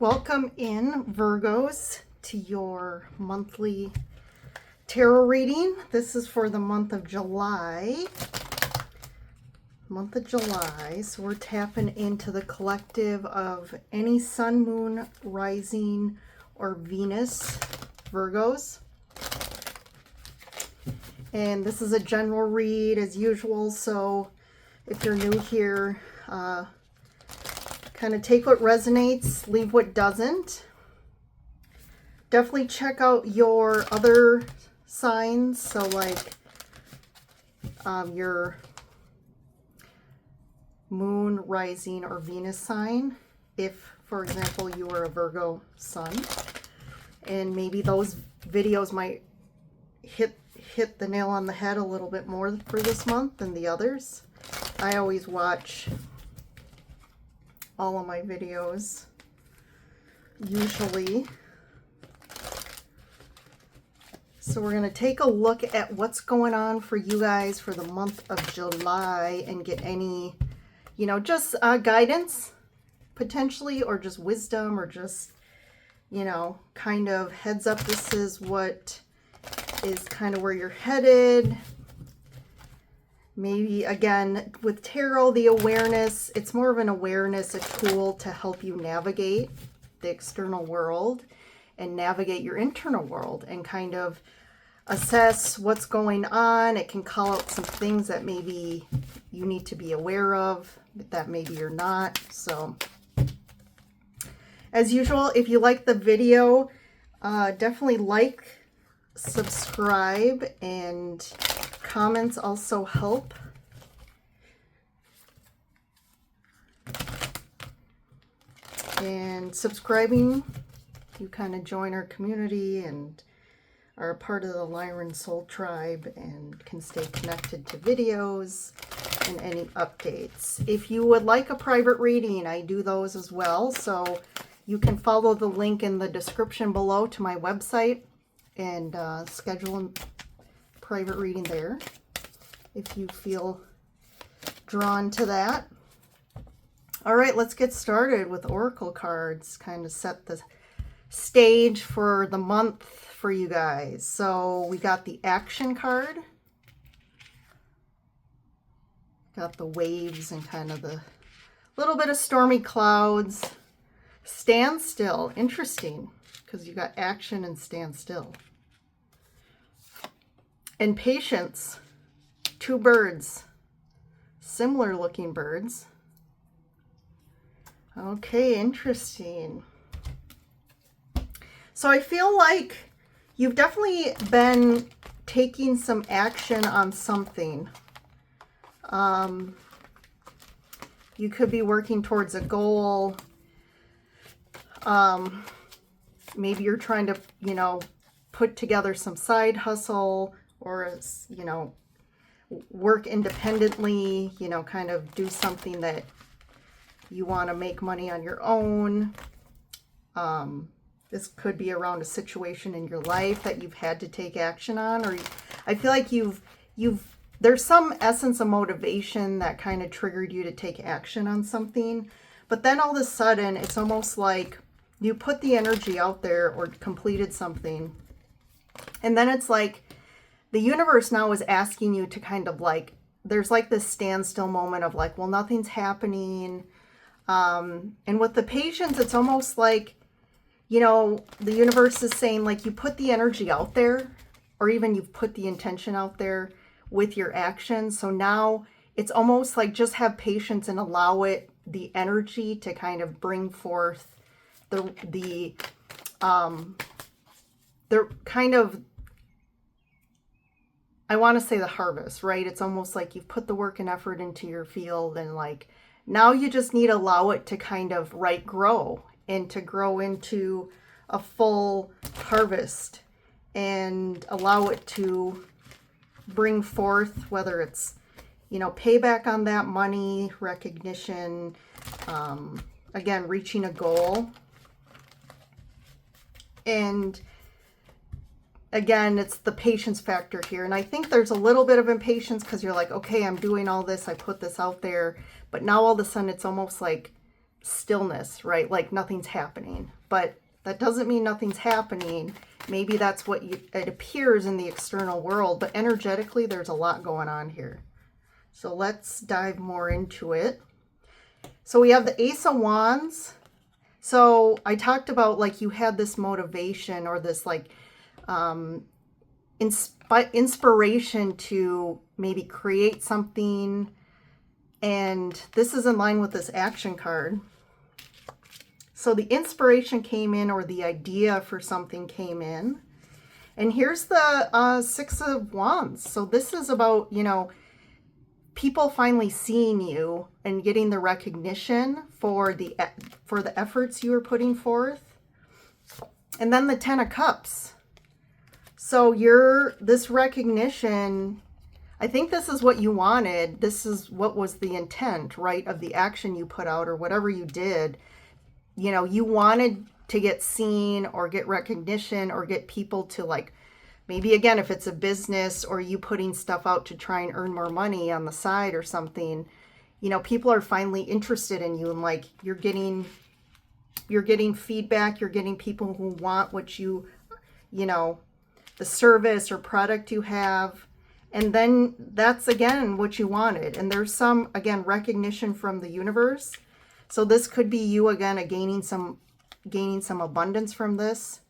Welcome in, Virgos, to your monthly tarot reading. This is for the month of July. So we're tapping into the collective of any sun, moon, rising, or Venus Virgos. And this is a general read as usual, so if you're new here, kind of take what resonates, leave what doesn't. Definitely check out your other signs, so like your moon, rising, or Venus sign, if, for example, you are a Virgo sun. And maybe those videos might hit the nail on the head a little bit more for this month than the others. I always watch all of my videos, usually. So we're going to take a look at what's going on for you guys for the month of July and get any, just guidance, potentially, or just wisdom, or just, kind of heads up. This is what is kind of where you're headed. Maybe, again, with tarot, the awareness, it's more of an awareness, a tool to help you navigate the external world and navigate your internal world and kind of assess what's going on. It can call out some things that maybe you need to be aware of, that maybe you're not. So, as usual, if you like the video, definitely like, subscribe, and comments also help. And subscribing, you kind of join our community and are a part of the Lyran Soul Tribe and can stay connected to videos and any updates. If you would like a private reading, I do those as well. So you can follow the link in the description below to my website and schedule a private reading there if you feel drawn to that. All right, let's get started with oracle cards, kind of set the stage for the month for you guys. So we got the action card, got the waves and kind of the little bit of stormy clouds. Stand still, interesting, because you got action and stand still. And patience, two birds, similar looking birds. Okay, interesting. So I feel like you've definitely been taking some action on something. You could be working towards a goal. Maybe you're trying to, put together some side hustle, or, work independently, kind of do something that you want to make money on your own. This could be around a situation in your life that you've had to take action on, or I feel like there's some essence of motivation that kind of triggered you to take action on something. But then all of a sudden, it's almost like you put the energy out there or completed something. And then it's like the universe now is asking you to kind of like, there's like this standstill moment of like, well, nothing's happening. And with the patience, it's almost like, the universe is saying like you put the energy out there, or even you've put the intention out there with your actions. So now it's almost like just have patience and allow the energy to kind of bring forth the kind of, I want to say the harvest, right? It's almost like you've put the work and effort into your field, and like now you just need to allow it to kind of grow and to grow into a full harvest, and allow it to bring forth, whether it's, payback on that money, recognition, again, reaching a goal. And again, it's the patience factor here. And I think there's a little bit of impatience because you're like, okay, I'm doing all this. I put this out there. But now all of a sudden it's almost like stillness, right? Like nothing's happening. But that doesn't mean nothing's happening. Maybe that's what it appears in the external world, but energetically there's a lot going on here. So let's dive more into it. So we have the Ace of Wands. So I talked about like you had this motivation or this like inspiration to maybe create something. And this is in line with this action card. So the inspiration came in, or the idea for something came in. And here's the Six of Wands. So this is about, you know, people finally seeing you and getting the recognition for the efforts you were putting forth. And then the Ten of Cups. So this recognition, I think this is what you wanted. This is what was the intent, right, of the action you put out or whatever you did. You know, you wanted to get seen or get recognition or get people to like, maybe again, if it's a business or you putting stuff out to try and earn more money on the side or something, you know, people are finally interested in you and like you're getting feedback, you're getting people who want what you know, the service or product you have. And then that's again what you wanted. And there's some, again, recognition from the universe. So this could be you again, gaining some abundance from this.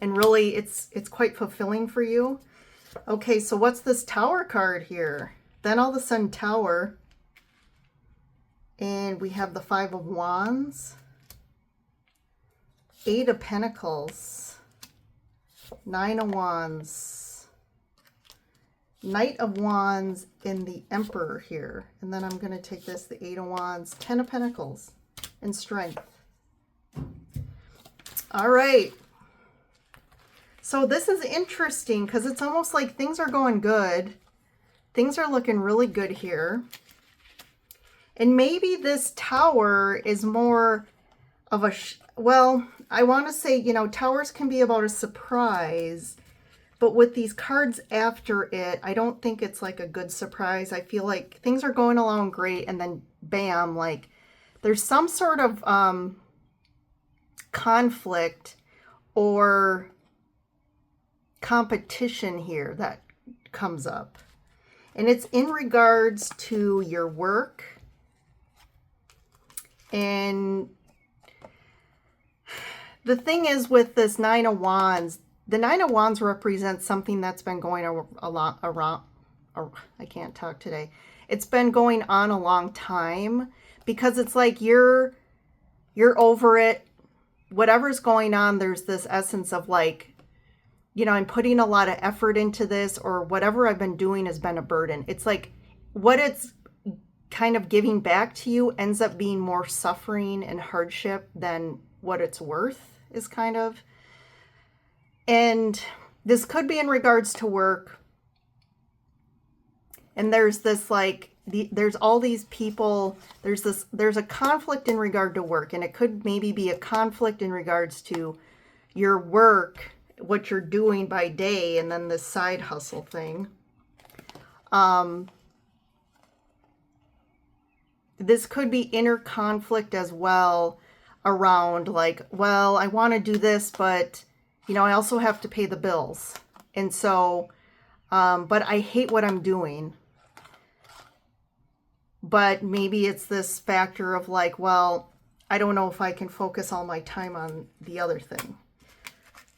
And really it's quite fulfilling for you. Okay, so what's this Tower card here? Then all of a sudden Tower. And we have the Five of Wands. Eight of Pentacles. Nine of Wands. Knight of Wands and the Emperor here. And then I'm going to take this, the Eight of Wands, Ten of Pentacles, and Strength. All right. So this is interesting because it's almost like things are going good. Things are looking really good here. And maybe this Tower is more of a, well, I want to say, you know, Towers can be about a surprise. But with these cards after it, I don't think it's like a good surprise. I feel like things are going along great and then bam, like there's some sort of conflict or competition here that comes up. And it's in regards to your work. And the thing is with this Nine of Wands, the Nine of Wands represents something that's been going around, I can't talk today. It's been going on a long time because it's like you're over it. Whatever's going on, there's this essence of like, you know, I'm putting a lot of effort into this, or whatever I've been doing has been a burden. It's like what it's kind of giving back to you ends up being more suffering and hardship than what it's worth is kind of. And this could be in regards to work. And there's this like, there's all these people, there's a conflict in regard to work. And it could maybe be a conflict in regards to your work, what you're doing by day, and then this side hustle thing. This could be inner conflict as well around like, well, I want to do this, but you know, I also have to pay the bills. And so, but I hate what I'm doing. But maybe it's this factor of like, well, I don't know if I can focus all my time on the other thing.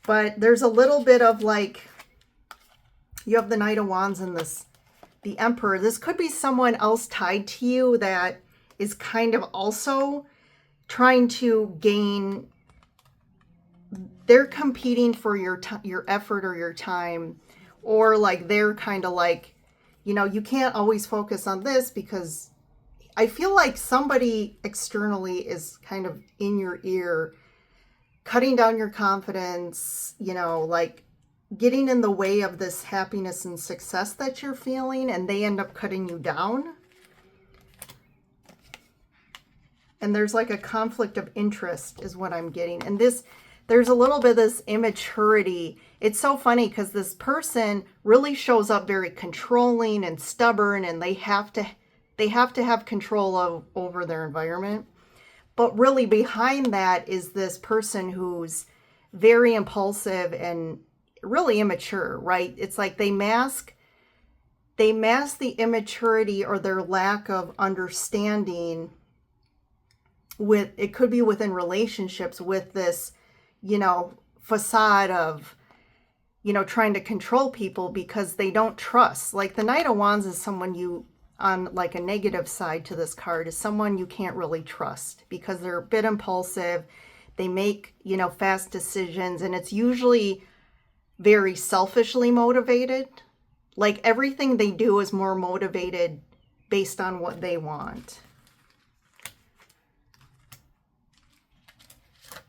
But there's a little bit of like, you have the Knight of Wands and the Emperor. This could be someone else tied to you that is kind of also trying to gain. They're competing for your effort or your time, or like they're kind of like, you know, you can't always focus on this because I feel like somebody externally is kind of in your ear, cutting down your confidence, you know, like getting in the way of this happiness and success that you're feeling, and they end up cutting you down. And there's like a conflict of interest is what I'm getting. And there's a little bit of this immaturity. It's so funny because this person really shows up very controlling and stubborn, and they have to have control over their environment. But really behind that is this person who's very impulsive and really immature, right? It's like they mask the immaturity or their lack of understanding with, it could be within relationships, with this, facade of, trying to control people because they don't trust. Like the Knight of Wands is someone you, on like a negative side to this card, is someone you can't really trust because they're a bit impulsive. They make, fast decisions, and it's usually very selfishly motivated. Like everything they do is more motivated based on what they want.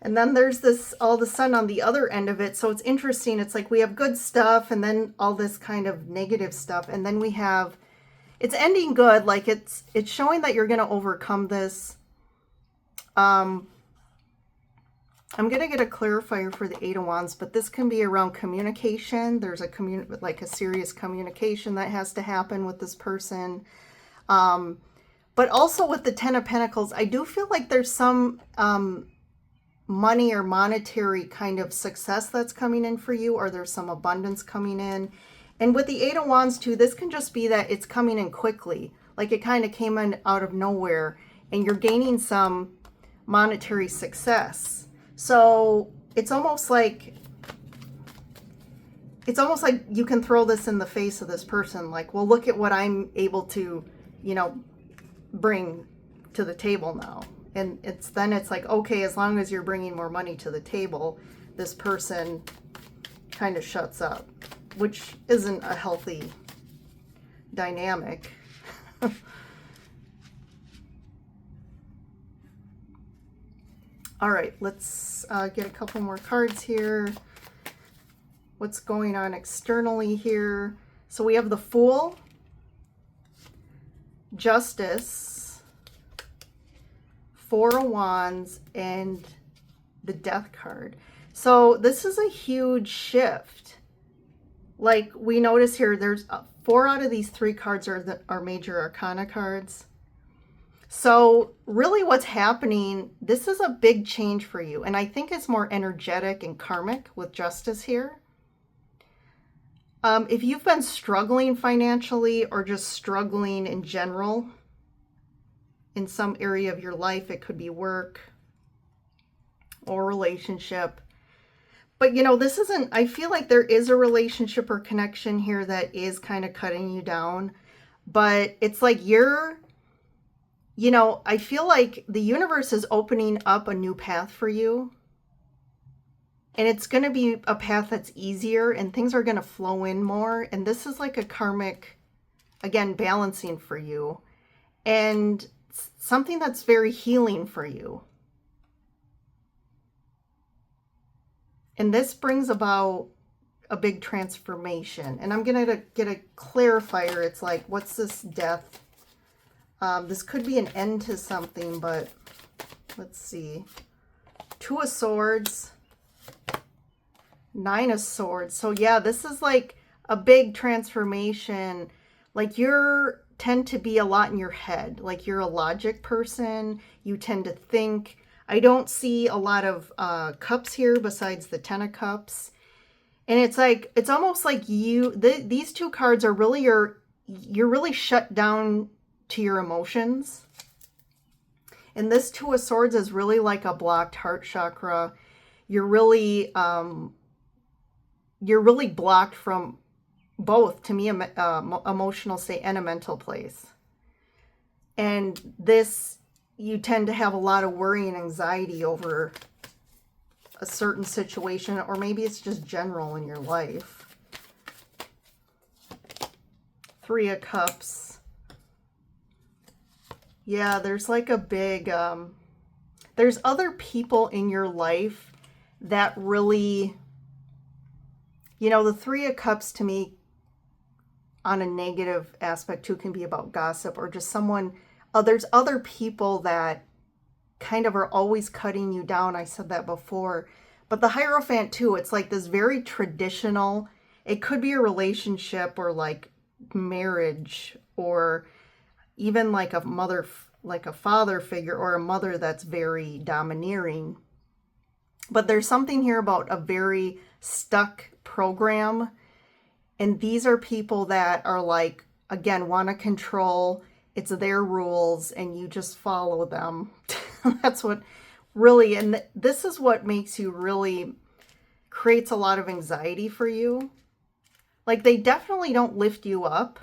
And then there's this, all of a sudden on the other end of it. So it's interesting. It's like we have good stuff and then all this kind of negative stuff. And then we have, it's ending good. Like it's showing that you're going to overcome this. I'm going to get a clarifier for the Eight of Wands, but this can be around communication. There's a serious communication that has to happen with this person. But also with the Ten of Pentacles, I do feel like there's some money or monetary kind of success that's coming in for you, or there's some abundance coming in. And with the Eight of Wands too, this can just be that it's coming in quickly. Like it kind of came in out of nowhere and you're gaining some monetary success. So it's almost like you can throw this in the face of this person. Like, well, look at what I'm able to, bring to the table now. And it's like, okay, as long as you're bringing more money to the table, this person kind of shuts up, which isn't a healthy dynamic. All right, let's get a couple more cards here. What's going on externally here? So we have the Fool, Justice, Four of Wands, and the Death card. So this is a huge shift. Like we notice here, there's 4 out of these 3 cards are major arcana cards. So really what's happening, this is a big change for you. And I think it's more energetic and karmic with Justice here. If you've been struggling financially or just struggling in general in some area of your life, it could be work or relationship. But this isn't, I feel like there is a relationship or connection here that is kind of cutting you down. But it's like I feel like the universe is opening up a new path for you. And it's going to be a path that's easier and things are going to flow in more. And this is like a karmic, again, balancing for you. And something that's very healing for you. And this brings about a big transformation. And I'm going to get a clarifier. It's like, what's this Death? This could be an end to something, but let's see. 2 of Swords, 9 of Swords. So yeah, this is like a big transformation. Like you tend to be a lot in your head. Like you're a logic person. You tend to think. I don't see a lot of cups here besides the 10 of Cups. And it's like, it's almost like these 2 cards are really you're really shut down to your emotions. And this 2 of Swords is really like a blocked heart chakra. You're really blocked from both, to me, emotional state and a mental place. And this, you tend to have a lot of worry and anxiety over a certain situation, or maybe it's just general in your life. 3 of Cups. Yeah, there's like a big, there's other people in your life that really, the 3 of Cups to me on a negative aspect too can be about gossip or just someone, there's other people that kind of are always cutting you down. I said that before. But the Hierophant too, it's like this very traditional, it could be a relationship or like marriage or even like a like a father figure or a mother that's very domineering. But there's something here about a very stuck program. And these are people that are like, again, want to control. It's their rules and you just follow them. That's what really, and this is what makes you really, creates a lot of anxiety for you. Like they definitely don't lift you up.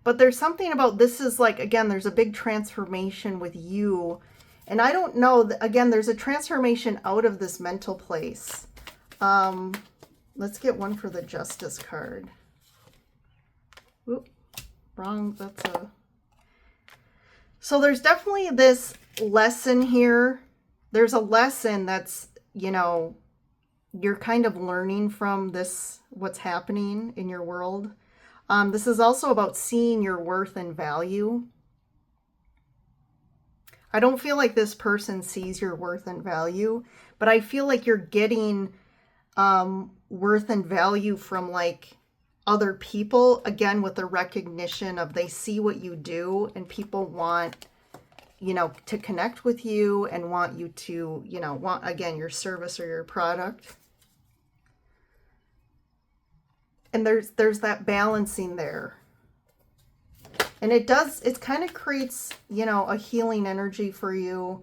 But there's something about this is like, again, there's a big transformation with you. And I don't know, again, there's a transformation out of this mental place. Let's get one for the Justice card. Oop, wrong, that's a... So there's definitely this lesson here. There's a lesson that's, you know, you're kind of learning from this, what's happening in your world. This is also about seeing your worth and value. I don't feel like this person sees your worth and value, but I feel like you're getting worth and value from like other people, again, with the recognition of they see what you do and people want, you know, to connect with you and want you to, you know, want, again, your service or your product. And there's that balancing there. And it kind of creates, you know, a healing energy for you.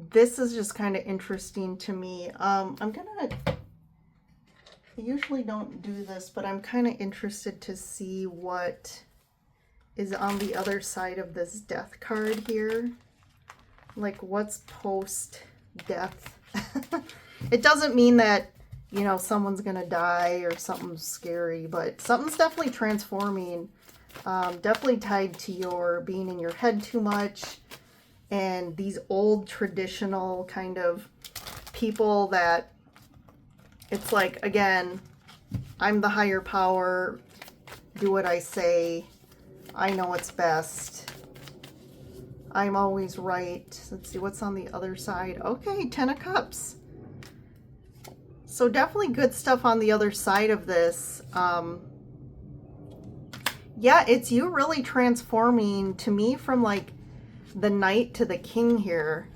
This is just kind of interesting to me. I usually don't do this, but I'm kind of interested to see what is on the other side of this death card here. Like what's post-death. It doesn't mean that, you know, someone's gonna die or something's scary, but something's definitely transforming. Definitely tied to your being in your head too much and these old traditional kind of people that it's like, again, I'm the higher power, do what I say, I know what's best, I'm always right. Let's see what's on the other side. Okay, 10 of Cups. So definitely good stuff on the other side of this. Yeah, it's you really transforming to me from like the Knight to the King here.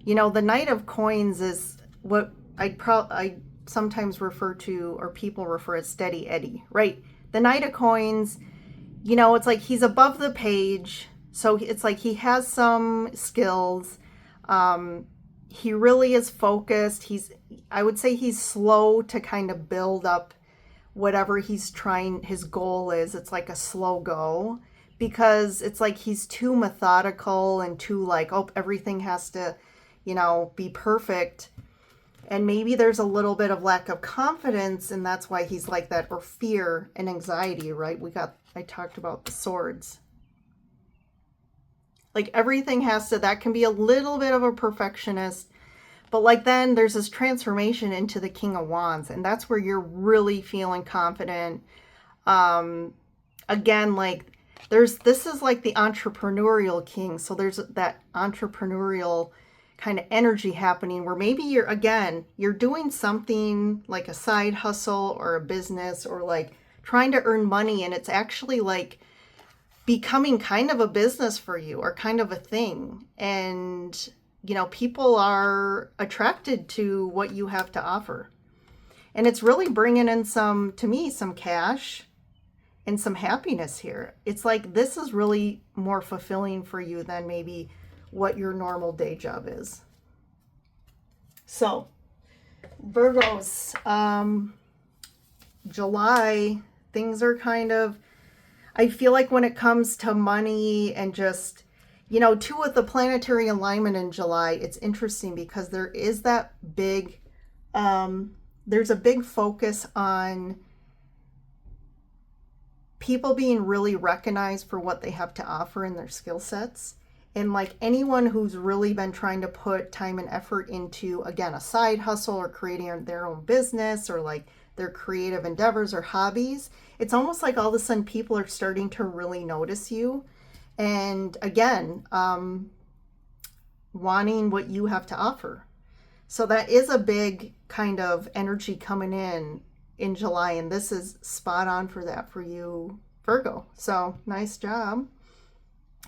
You know, the Knight of Coins is what I sometimes refer to, or people refer as Steady Eddie, right? The Knight of Coins, you know, it's like he's above the page. So it's like he has some skills. He really is focused. I would say he's slow to kind of build up whatever he's trying, his goal is. It's like a slow go because it's like he's too methodical and too like, oh, everything has to, you know, be perfect. And maybe there's a little bit of lack of confidence and that's why he's like that, or fear and anxiety, right? I talked about the swords. Like everything has to, that can be a little bit of a perfectionist, but like then there's this transformation into the King of Wands and that's where you're really feeling confident. Again, like this is like the entrepreneurial king. So there's that entrepreneurial kind of energy happening where maybe you're doing something like a side hustle or a business or like trying to earn money and it's actually like becoming kind of a business for you or kind of a thing. And, you know, people are attracted to what you have to offer. And it's really bringing in some cash and some happiness here. It's like this is really more fulfilling for you than maybe what your normal day job is. So, Virgos, July, things are kind of, I feel like when it comes to money and just, you know, too, with the planetary alignment in July, it's interesting because there is that big, there's a big focus on people being really recognized for what they have to offer in their skill sets. And like anyone who's really been trying to put time and effort into, again, a side hustle or creating their own business or like their creative endeavors or hobbies, it's almost like all of a sudden people are starting to really notice you. And again, wanting what you have to offer. So that is a big kind of energy coming in July, and this is spot on for that for you, Virgo. So nice job.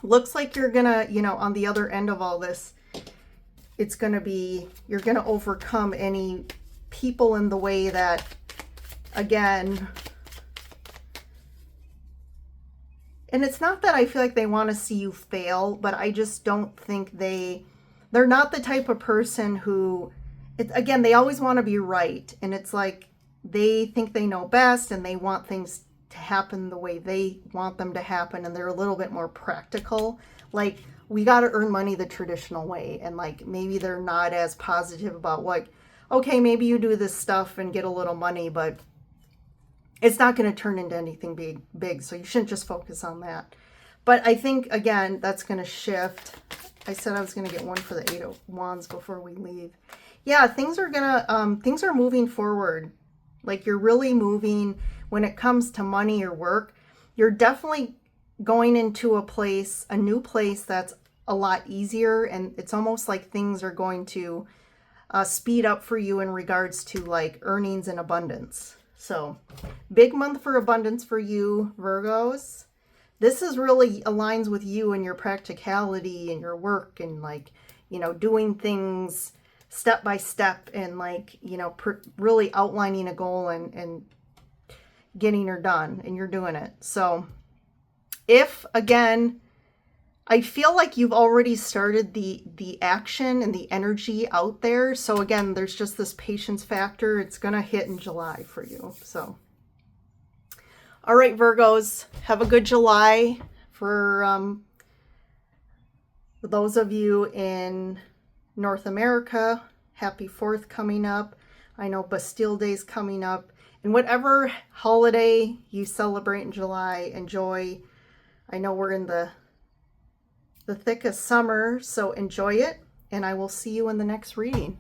Looks like you're gonna, on the other end of all this, it's gonna be, you're gonna overcome any people in the way that, again, and it's not that I feel like they want to see you fail, but I just don't think they're not the type of person who, again, they always want to be right. And it's like they think they know best and they want things to happen the way they want them to happen. And they're a little bit more practical. Like, we got to earn money the traditional way. And like, maybe they're not as positive about like, okay, maybe you do this stuff and get a little money, but it's not going to turn into anything big. So you shouldn't just focus on that. But I think, again, that's going to shift. I said I was going to get one for the 8 of Wands before we leave. Yeah, things are moving forward. Like, you're really moving when it comes to money or work. You're definitely going into a new place that's a lot easier. And it's almost like things are going to speed up for you in regards to like earnings and abundance. So big month for abundance for you, Virgos. This is really aligns with you and your practicality and your work and like, doing things step by step and like, really outlining a goal and getting her done, and you're doing it. So if, again, I feel like you've already started the action and the energy out there. So again, there's just this patience factor. It's going to hit in July for you. So, all right, Virgos, have a good July. For those of you in North America, happy 4th coming up. I know Bastille Day's coming up. And whatever holiday you celebrate in July, enjoy. I know we're in the thick of summer, so enjoy it, and I will see you in the next reading.